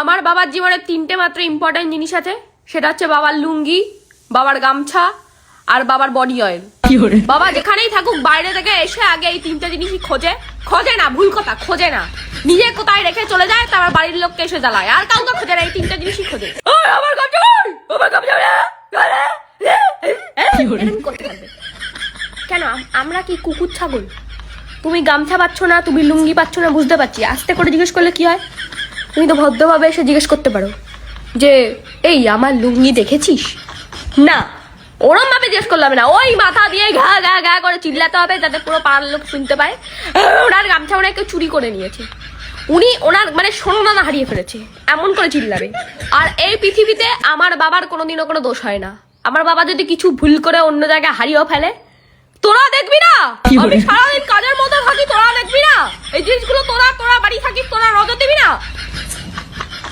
আমার বাবার জীবনে তিনটে মাত্র ইম্পর্টেন্ট জিনিস আছে, সেটা হচ্ছে বাবার লুঙ্গি, বাবার গামছা আর বাবার বডি অয়েল। বাবা যেখানেই থাকুক বাইরে থেকে এসে আগে এই তিনটে জিনিসই খোঁজে না, ভুল কথা, খোঁজে না, নিজে কোথায় রেখে চলে যায়, তারপর বাড়ির লোককে এসে জ্বালায়, আর কাউকে খোঁজে না, এই তিনটে জিনিসই খোঁজে। কেন আমরা কি কুকুর ছাগল? তুমি গামছা পাচ্ছ না, তুমি লুঙ্গি পাচ্ছ না, বুঝতে পারছি, আস্তে করে জিজ্ঞেস করলে কি হয়? তুমি তো ভদ্রভাবে এসে জিজ্ঞেস করতে পারো যে এই আমার লুঙ্গি দেখেছিস? না, ওরম ভাবে জিজ্ঞেস করলাম না, ওই মাথা দিয়ে ঘা ঘা ঘা করে চিল্লাতে হবে যাতে পুরো পাড়ার লোক শুনতে পায় ওনার গামছা ওনার কেউ চুরি করে নিয়েছে, উনি ওনার মানে সোনাদানা হারিয়ে ফেলেছে, এমন করে চিল্লাবে। আর এই পৃথিবীতে আমার বাবার কোনোদিনও কোনো দোষ হয় না। আমার বাবা যদি কিছু ভুল করে অন্য জায়গায় হারিয়েও ফেলে, তোরা দেখবি না আমি সারাদিন কাজের মধ্যে থাকি, তোরা দেখবি না এই জিনিসগুলো, তোরা বাড়ি থাকিস, তোরা নজর দিবি না?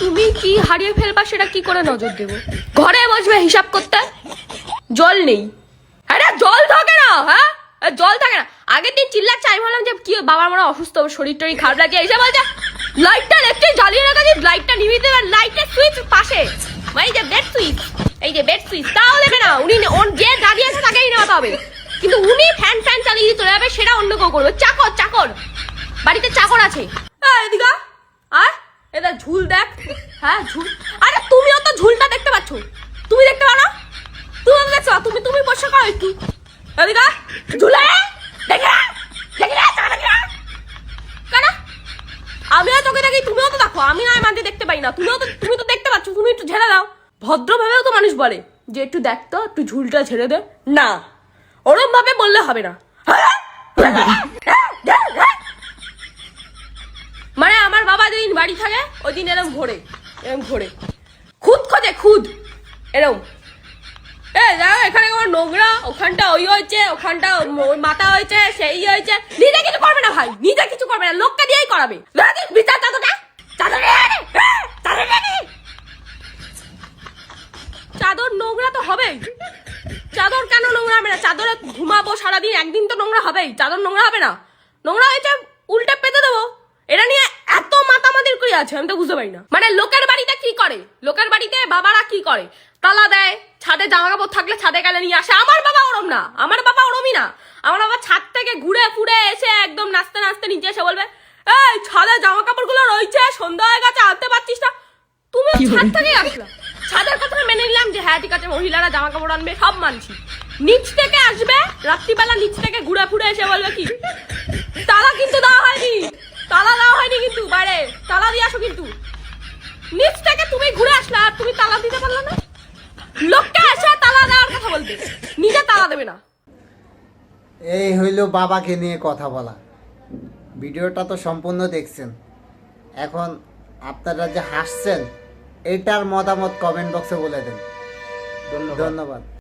তুমি কি হারিয়ে ফেলবা সেটা কি করে নজর দেবো? ঘরে বসবে হিসাব করতে, জল নেই, আরে জল থাকে না, হ্যাঁ জল থাকে না। আগের দিন চিল্লাচ্ছে, আমি ভাবলাম যে কি বাবার মনে অসুস্থ, শরীর টরীর খারাপ লাগছে, এসে বলছে লাইটটা ইলেকট্রিক জ্বালিয়ে রাখা, লাইটটা নিভিয়ে দেবে, লাইটের সুইচ পাশে, এই যে বেড সুইচ, এই যে বেড সুইচ, তাও দেবে না উনি, যে দাঁড়িয়ে আছে তাকেই নেওয়াতে হবে, কিন্তু উনি ফ্যান চালিয়ে চলে যাবে, সেটা অন্য কেউ করবে। চাকর বাড়িতে চাকর আছে, এদিকে আর এটা ঝুল দেখ, হ্যাঁ ঝুল, আরে তুমিও তো ঝুলটা দেখতে পাচ্ছ, তুমি দেখতে পাও না? তুমি দেখছো, তুমি পরিষ্কার করো একটু, এদিকে ঝুলে দেখে কেন? আমিও তোকে দেখি, তুমিও তো দেখো, আমি নয় মানতে দেখতে পাই না, তুমি তো দেখতে পাচ্ছ, তুমি একটু ঝেড়ে দাও। ভদ্রভাবেও তো মানুষ বলে যে একটু দেখ তো, একটু ঝুলটা ঝেড়ে দে, না ওরম ভাবে বললে হবে না। মানে আমার বাবা যেদিন বাড়ি থাকে ওই দিন এরম ঘোরে খুদ খোঁজে, এরম এখানে আমার নোংরা, ওখানটা ওই হয়েছে, ওখানটা ওই মাথা হয়েছে, সেই হয়েছে, নিজে কিছু করবে না ভাই, নিজে কিছু করবে না, লোককে দিয়েই করাবে। বিচার চাদর নোংরা তো হবেই, চাদর কেন নোংরা হবে না? চাদরে ঘুমাবো সারাদিন, একদিন তো নোংরা হবেই, চাদর নোংরা হবে না? নোংরা হয়েছে উল্টে পেতে দেবো, এটা নিয়ে এত মাতামাতির করি আছে আমি তো বুঝতে পারি না। মানে লোকের বাড়িতে কি করে, লোকের বাড়িতে বাবারা কি করে, তালা দেয়, ছাদে জামা কাপড় থাকলে ছাদে গেলে নিয়ে আসে। আমার বাবা ওরম না, আমার বাবা ওরমই না। আমার বাবা ছাদ থেকে ঘুরে ফুরে এসে একদম নাচতে নাচতে নিচে এসে বলবে এই ছাদে জামা কাপড় গুলো রয়েছে, সন্ধ্যা হয়ে গেছে, আনতে পারছিস না? তুমি ছাদ থেকেই আসলা, ছাদের কথা মেনে নিলাম যে হ্যাঁ ঠিক আছে মহিলারা জামা কাপড় আনবে, সব মানছি। নিচ থেকে আসবে রাত্রিবেলা, নিচ থেকে ঘুরে ফুরে এসে বলবে কি তালা কিন্তু দেওয়া হয়নি, কিন্তু বাইরে তালা দিয়ে আসো, কিন্তু নিচ থেকে তুমি ঘুরে আসলা আর তুমি তালা দিতে পারলে না? লোকটা এসে তালা দেওয়ার কথা বলবে, নিজে তালা দেবে না। এই হইল বাবাকে নিয়ে কথা বলা। ভিডিওটা তো সম্পূর্ণ দেখছেন, এখন আপনারা যে হাসছেন এটার মতামত কমেন্ট বক্সে বলে দেন। ধন্যবাদ।